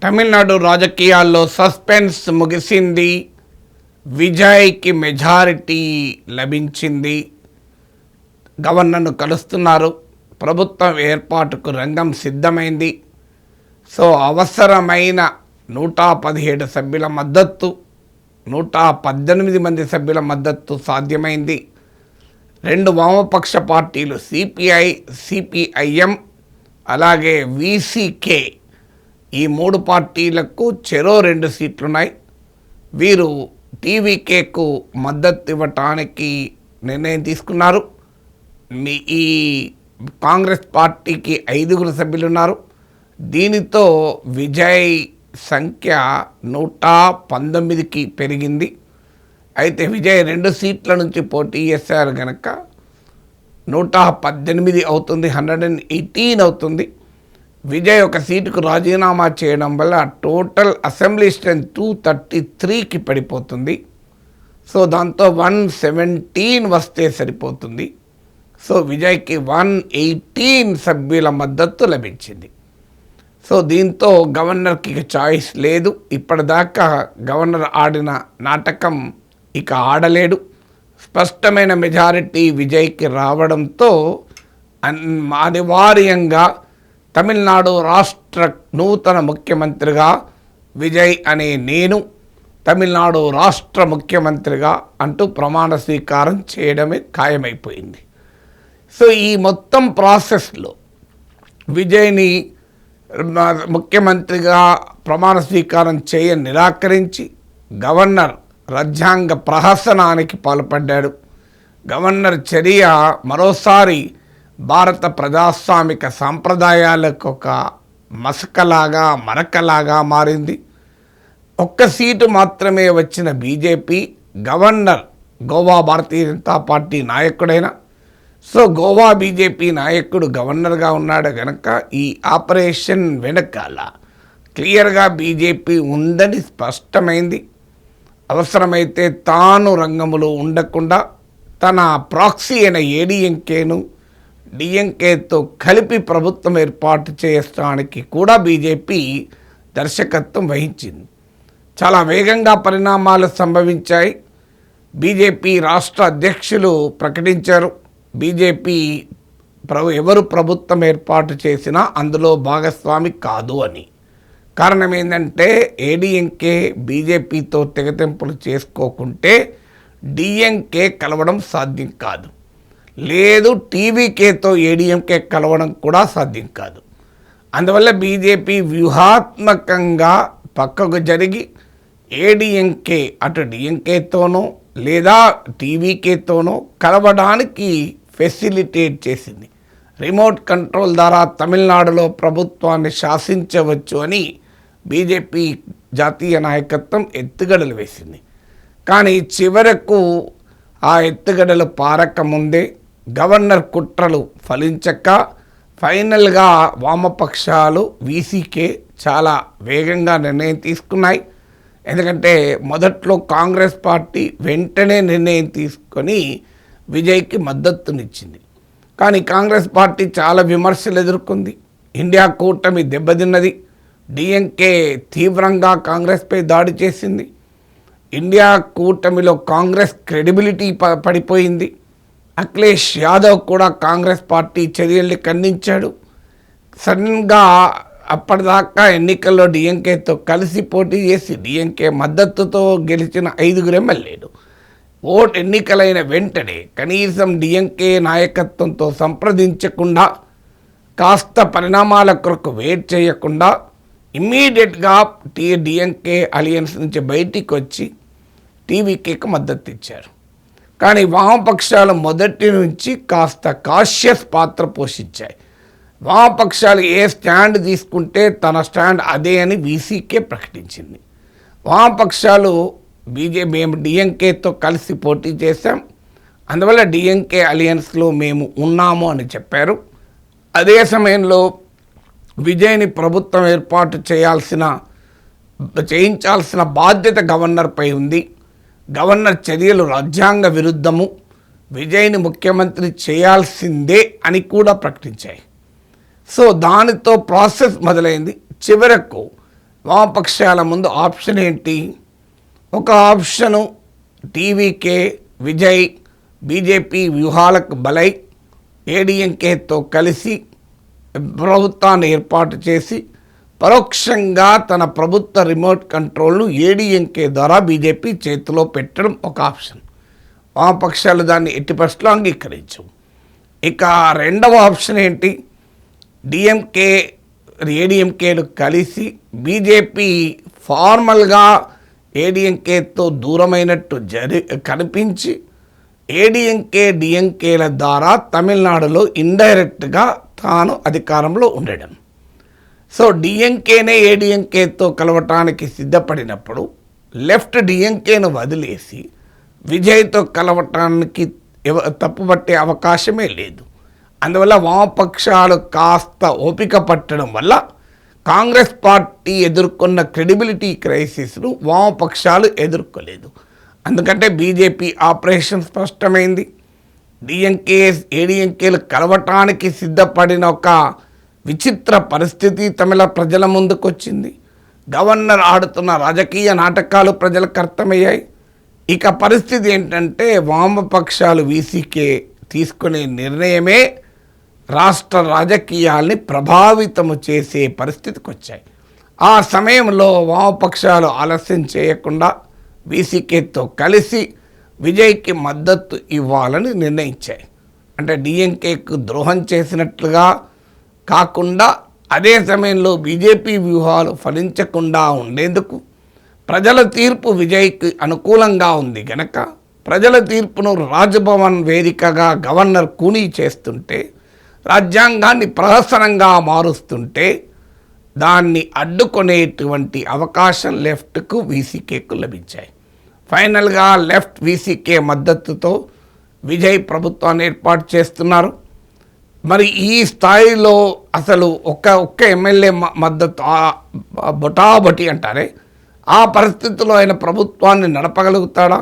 తమిళనాడు రాజకీయాల్లో సస్పెన్స్ ముగిసింది. విజయ్కి మెజారిటీ లభించింది. గవర్నర్ను కలుస్తున్నారు. ప్రభుత్వం ఏర్పాటుకు రంగం సిద్ధమైంది. సో అవసరమైన 117 సభ్యుల మద్దతు, 118 మంది సభ్యుల మద్దతు సాధ్యమైంది. 2 వామపక్ష పార్టీలు సిపిఐ, సిపిఐఎం అలాగే విసికే, ఈ 3 పార్టీలకు చెరో 2 సీట్లున్నాయి. వీరు టీవీకేకు మద్దతు ఇవ్వటానికి నిర్ణయం తీసుకున్నారు. ఈ కాంగ్రెస్ పార్టీకి 5 సభ్యులు ఉన్నారు. దీనితో విజయ్ సంఖ్య 119కి పెరిగింది. అయితే విజయ్ 2 సీట్ల నుంచి పోటీ చేశారు కనుక 118 అవుతుంది, 118 అవుతుంది. విజయ్ ఒక సీటుకు రాజీనామా చేయడం వల్ల టోటల్ అసెంబ్లీ స్ట్రెంత్ 233కి పడిపోతుంది. సో దాంతో 117 వస్తే సరిపోతుంది. సో విజయ్కి 118 సభ్యుల మద్దతు లభించింది. సో దీంతో గవర్నర్కి చాయిస్ లేదు. ఇప్పటిదాకా గవర్నర్ ఆడిన నాటకం ఇక ఆడలేడు. స్పష్టమైన మెజారిటీ విజయ్కి రావడంతో అనివార్యంగా తమిళనాడు రాష్ట్ర నూతన ముఖ్యమంత్రిగా విజయ్ అనే నేను తమిళనాడు రాష్ట్ర ముఖ్యమంత్రిగా అంటూ ప్రమాణ స్వీకారం చేయడమే ఖాయమైపోయింది. సో ఈ మొత్తం ప్రాసెస్లో విజయ్ని ముఖ్యమంత్రిగా ప్రమాణ స్వీకారం నిరాకరించి గవర్నర్ రాజ్యాంగ ప్రహసనానికి పాల్పడ్డాడు. గవర్నర్ చర్య మరోసారి భారత ప్రజాస్వామిక సాంప్రదాయాలకు ఒక మరకలాగా మారింది. 1 సీటు మాత్రమే వచ్చిన BJP governor Goa Bharatiya Janata party నాయకుడైన, సో గోవా బీజేపీ నాయకుడు గవర్నర్గా ఉన్నాడు కనుక ఈ ఆపరేషన్ వెనకాల క్లియర్గా బీజేపీ ఉందని స్పష్టమైంది. అవసరమైతే తాను రంగంలో ఉండకుండా తన ప్రాక్సీ అయిన ఏడీఎంకేను డిఎంకేతో కలిపి ప్రభుత్వం ఏర్పాటు చేయడానికి కూడా బీజేపీ దర్శకత్వం వహించింది. చాలా వేగంగా పరిణామాలు సంభవించాయి. బీజేపీ రాష్ట్ర అధ్యక్షులు ప్రకటించారు, బీజేపీ ఎవరు ప్రభుత్వం ఏర్పాటు చేసినా అందులో భాగస్వామి కాదు అని. కారణం ఏంటంటే ఏడీఎంకే బీజేపీతో తెగతెంపులు చేసుకోకుంటే డిఎంకే కలవడం సాధ్యం కాదు, లేదు టీవీకేతో ఏడీఎంకే కలవడం కూడా సాధ్యం కాదు. అందువల్ల బీజేపీ వ్యూహాత్మకంగా పక్కకు జరిగి ఏడీఎంకే అటు డిఎంకేతోనో లేదా టీవీకేతోనో కలవడానికి ఫెసిలిటేట్ చేసింది. రిమోట్ కంట్రోల్ ద్వారా తమిళనాడులో ప్రభుత్వాన్ని శాసించవచ్చు అని బీజేపీ జాతీయ నాయకత్వం ఎత్తుగడలు వేసింది. కానీ చివరకు ఆ ఎత్తుగడలు పారకముందే గవర్నర్ కుట్రలు ఫలించక ఫైనల్గా వామపక్షాలు వీసీకే చాలా వేగంగా నిర్ణయం తీసుకున్నాయి. ఎందుకంటే మొదట్లో కాంగ్రెస్ పార్టీ వెంటనే నిర్ణయం తీసుకొని విజయ్కి మద్దతునిచ్చింది. కానీ కాంగ్రెస్ పార్టీ చాలా విమర్శలు ఎదుర్కొంది. ఇండియా కూటమి దెబ్బతిన్నది. డిఎంకే తీవ్రంగా కాంగ్రెస్పై దాడి చేసింది. ఇండియా కూటమిలో కాంగ్రెస్ క్రెడిబిలిటీ పడిపోయింది. అఖిలేష్ యాదవ్ కూడా కాంగ్రెస్ పార్టీ చర్యల్ని ఖండించాడు. సడన్గా అప్పటిదాకా ఎన్నికల్లో డిఎంకేతో కలిసి పోటీ చేసి డిఎంకే మద్దతుతో గెలిచిన 5 ఎమ్మెల్యేలు ఎన్నికలైన వెంటనే కనీసం డిఎంకే నాయకత్వంతో సంప్రదించకుండా, కాస్త పరిణామాల కొరకు వెయిట్ చేయకుండా ఇమ్మీడియట్గా డిఎంకే అలియన్స్ నుంచి బయటికి వచ్చి టీవీకేకి మద్దతు ఇచ్చారు. కానీ వామపక్షాలు మొదటి నుంచి కాస్త కాషియస్ పాత్ర పోషించాయి. వామపక్షాలు ఏ స్టాండ్ తీసుకుంటే తన స్టాండ్ అదే అని వీసీకే ప్రకటించింది. వామపక్షాలు మేము డిఎంకేతో కలిసి పోటీ చేశాం, అందువల్ల డిఎంకే అలియన్స్లో మేము ఉన్నాము అని చెప్పారు. అదే సమయంలో విజయ్ని ప్రభుత్వం ఏర్పాటు చేయించాల్సిన బాధ్యత గవర్నర్పై ఉంది. గవర్నర్ చర్యలు రాజ్యాంగ విరుద్ధము, విజయ్ని ముఖ్యమంత్రి చేయాల్సిందే అని కూడా ప్రకటించాయి. సో దానితో ప్రాసెస్ మొదలైంది. చివరకు వామపక్షాల ముందు ఆప్షన్ ఏంటి? ఒక ఆప్షను టీవీకే విజయ్ బీజేపీ వ్యూహాలకు బలై ఏడీఎంకేతో కలిసి ప్రభుత్వాన్ని ఏర్పాటు చేసి పరోక్షంగా తన ప్రభుత్వ రిమోట్ కంట్రోల్ను ఏడీఎంకే ద్వారా బీజేపీ చేతిలో పెట్టడం ఒక ఆప్షన్. వామపక్షాలు దాన్ని ఎట్టి పరిస్థితుల్లో అంగీకరించవు. ఇక రెండవ ఆప్షన్ ఏంటి? డిఎంకే ఏడీఎంకేలు కలిసి బీజేపీ ఫార్మల్గా ఏడీఎంకేతో దూరమైనట్టు కనిపించి ఏడీఎంకే డిఎంకేల ద్వారా తమిళనాడులో ఇండైరెక్ట్గా తాను అధికారంలో ఉండడం. సో డిఎంకేనే ఏడీఎంకేతో కలవటానికి సిద్ధపడినప్పుడు లెఫ్ట్ డిఎంకేను వదిలేసి విజయ్తో కలవటానికి తప్పుపట్టే అవకాశమే లేదు. అందువల్ల వామపక్షాలు కాస్త ఓపిక పట్టడం వల్ల కాంగ్రెస్ పార్టీ ఎదుర్కొన్న క్రెడిబిలిటీ క్రైసిస్ను వామపక్షాలు ఎదుర్కోలేదు. అందుకంటే బీజేపీ ఆపరేషన్ స్పష్టమైంది. ఏడీఎంకేలు కలవటానికి సిద్ధపడిన ఒక విచిత్ర పరిస్థితి తమిళ ప్రజల ముందుకొచ్చింది. గవర్నర్ ఆడుతున్న రాజకీయ నాటకాలు ప్రజలకు అర్థమయ్యాయి. ఇక పరిస్థితి ఏంటంటే వామపక్షాలు వీసీకే తీసుకునే నిర్ణయమే రాష్ట్ర రాజకీయాల్ని ప్రభావితము చేసే పరిస్థితికి వచ్చాయి. ఆ సమయంలో వామపక్షాలు ఆలస్యం చేయకుండా వీసీకేతో కలిసి విజయ్కి మద్దతు ఇవ్వాలని నిర్ణయించాయి. అంటే డిఎంకేకు ద్రోహం చేసినట్లుగా కాకుండా అదే సమయంలో బీజేపీ వ్యూహాలు ఫలించకుండా ఉండేందుకు ప్రజల తీర్పు విజయ్కి అనుకూలంగా ఉంది గనక ప్రజల తీర్పును రాజ్భవన్ వేదికగా గవర్నర్ కూనీ చేస్తుంటే, రాజ్యాంగాన్ని ప్రహసనంగా మారుస్తుంటే దాన్ని అడ్డుకునేటువంటి అవకాశం లెఫ్ట్కు వీసీకేకు లభించాయి. ఫైనల్గా లెఫ్ట్ వీసీకే మద్దతుతో విజయ్ ప్రభుత్వాన్ని ఏర్పాటు చేస్తున్నారు. మరి ఈ స్థాయిలో అసలు ఒక్క ఎమ్మెల్యే మద్దతు బొటాబొటి అంటారే, ఆ పరిస్థితుల్లో ఆయన ప్రభుత్వాన్ని నడపగలుగుతాడా?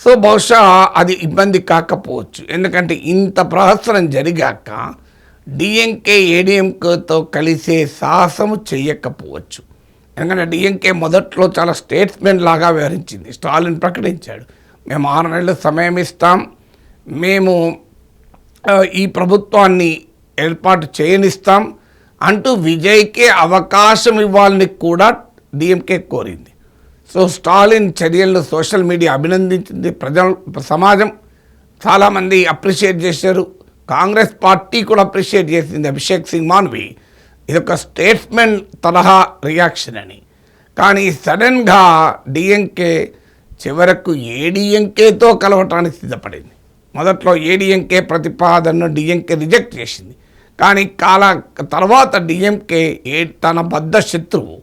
సో బహుశా అది ఇబ్బంది కాకపోవచ్చు. ఎందుకంటే ఇంత ప్రహసనం జరిగాక డిఎంకే ఏడీఎంకేతో కలిసే సాహసము చెయ్యకపోవచ్చు. ఎందుకంటే డిఎంకే మొదట్లో చాలా స్టేట్స్మెంట్ లాగా వ్యవహరించింది. స్టాలిన్ ప్రకటించాడు, మేము 6 నెలలు సమయం ఇస్తాం, మేము ఈ ప్రభుత్వాన్ని ఏర్పాటు చేయనిస్తాం అంటూ విజయ్కే అవకాశం ఇవ్వాలని కూడా డిఎంకే కోరింది. సో స్టాలిన్ చర్యలను సోషల్ మీడియా అభినందించింది, సమాజం చాలామంది అప్రిషియేట్ చేశారు, కాంగ్రెస్ పార్టీ కూడా అప్రిషియేట్ చేసింది. అభిషేక్ సింగ్ మాన్వి ఇదొక స్టేట్స్మెంట్ తరహా రియాక్షన్ అని. కానీ సడన్గా డిఎంకే చివరకు ఏడీఎంకేతో కలవటానికి సిద్ధపడింది. మొదట్లో ఏడీఎంకే ప్రతిపాదనను డిఎంకే రిజెక్ట్ చేసింది. కానీ తర్వాత డిఎంకే తన బద్ధ శత్రువు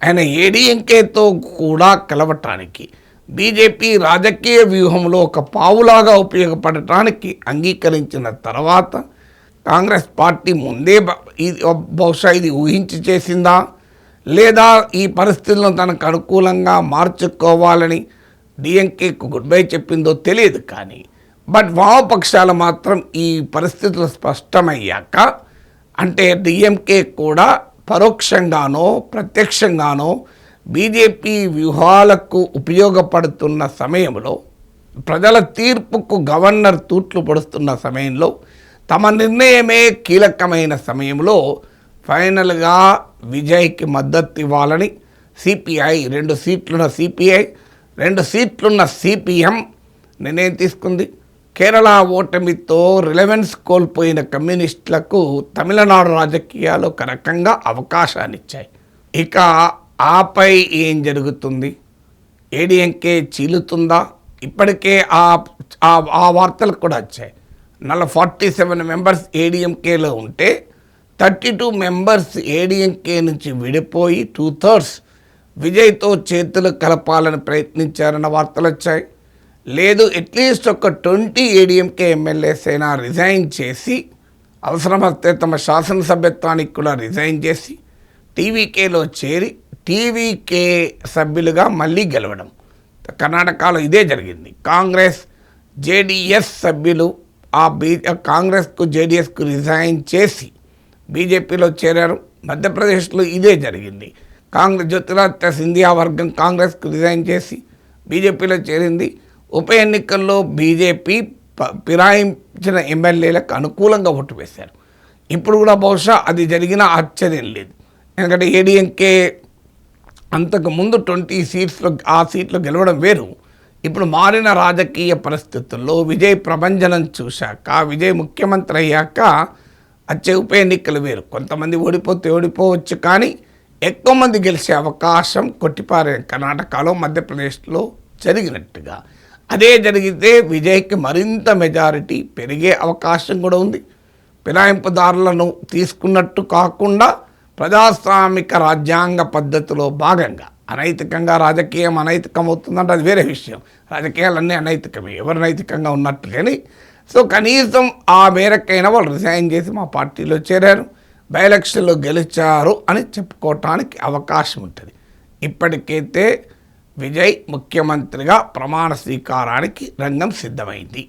ఆయన ఏడీఎంకేతో కూడా కలవటానికి బీజేపీ రాజకీయ వ్యూహంలో ఒక పావులాగా ఉపయోగపడటానికి అంగీకరించిన తర్వాత కాంగ్రెస్ పార్టీ ముందే బహుశా ఇది ఊహించి చేసిందా, లేదా ఈ పరిస్థితులను తనకు అనుకూలంగా మార్చుకోవాలని డిఎంకేకు గుడ్ బై చెప్పిందో తెలియదు. కానీ వామపక్షాలు మాత్రం ఈ పరిస్థితులు స్పష్టమయ్యాక, అంటే డిఎంకే కూడా పరోక్షంగానో ప్రత్యక్షంగానో బీజేపీ వ్యూహాలకు ఉపయోగపడుతున్న సమయంలో, ప్రజల తీర్పుకు గవర్నర్ తూట్లు పడుతున్న సమయంలో, తమ నిర్ణయమే కీలకమైన సమయంలో ఫైనల్గా విజయ్కి మద్దతు ఇవ్వాలని సిపిఐ 2 సీట్లున్న సిపిఐ 2 సీట్లున్న సిపిఎం నిర్ణయం తీసుకుంది. కేరళ ఓటమితో రిలవెన్స్ కోల్పోయిన కమ్యూనిస్టులకు తమిళనాడు రాజకీయాలు ఒక రకంగా అవకాశాన్ని ఇచ్చాయి. ఇక ఆపై ఏం జరుగుతుంది? ఏడీఎంకే చీలుతుందా? ఇప్పటికే ఆ వార్తలు కూడా వచ్చాయి. 47 మెంబర్స్ ఏడీఎంకేలో ఉంటే 32 మెంబర్స్ ఏడీఎంకే నుంచి విడిపోయి 2/3 విజయ్తో చేతులు కలపాలని ప్రయత్నించారన్న వార్తలు వచ్చాయి. లేదు, అట్లీస్ట్ ఒక 20 ఏడీఎంకే ఎమ్మెల్యేస్ అయినా రిజైన్ చేసి, అవసరమైతే తమ శాసనసభ్యత్వానికి కూడా రిజైన్ చేసి టీవీకేలో చేరి టీవీకే సభ్యులుగా మళ్ళీ గెలవడం. కర్ణాటకలో ఇదే జరిగింది. కాంగ్రెస్ జేడీఎస్ సభ్యులు కాంగ్రెస్కు జేడీఎస్కు రిజైన్ చేసి బీజేపీలో చేరారు. మధ్యప్రదేశ్లో ఇదే జరిగింది. కాంగ్రెస్ జ్యోతిరాదిత్య సింధియా వర్గం కాంగ్రెస్కు రిజైన్ చేసి బీజేపీలో చేరింది. ఉప ఎన్నికల్లో బీజేపీ ఫిరాయించిన ఎమ్మెల్యేలకు అనుకూలంగా ఓటు వేశారు. ఇప్పుడు కూడా బహుశా అది జరిగిన ఆశ్చర్యం లేదు. ఎందుకంటే ఏడీఎంకే అంతకుముందు 20 సీట్స్లో ఆ సీట్లు గెలవడం వేరు. ఇప్పుడు మారిన రాజకీయ పరిస్థితుల్లో విజయ్ ప్రభంజనం చూశాక, విజయ్ ముఖ్యమంత్రి అయ్యాక వచ్చే ఉప ఎన్నికలు వేరు. కొంతమంది ఓడిపోవచ్చు, కానీ ఎక్కువ మంది గెలిచే అవకాశం కొట్టిపారే కర్ణాటకలో, మధ్యప్రదేశ్లో జరిగినట్టుగా. అదే జరిగితే విజయ్కి మరింత మెజారిటీ పెరిగే అవకాశం కూడా ఉంది. ఫిరాయింపుదారులను తీసుకున్నట్టు కాకుండా ప్రజాస్వామిక రాజ్యాంగ పద్ధతిలో భాగంగా అనైతికంగా రాజకీయం అనైతికం అవుతుందంటే అది వేరే విషయం. రాజకీయాలన్నీ అనైతికమే, ఎవరు నైతికంగా ఉన్నట్టు కానీ. సో కనీసం ఆ మేరకైనా వాళ్ళు రిజైన్ చేసి మా పార్టీలో చేరారు, బై ఎలక్షన్లో గెలిచారు అని చెప్పుకోవటానికి అవకాశం ఉంటుంది. ఇప్పటికైతే విజయ్ ముఖ్యమంత్రిగా ప్రమాణ స్వీకారానికి రంగం సిద్ధమైంది.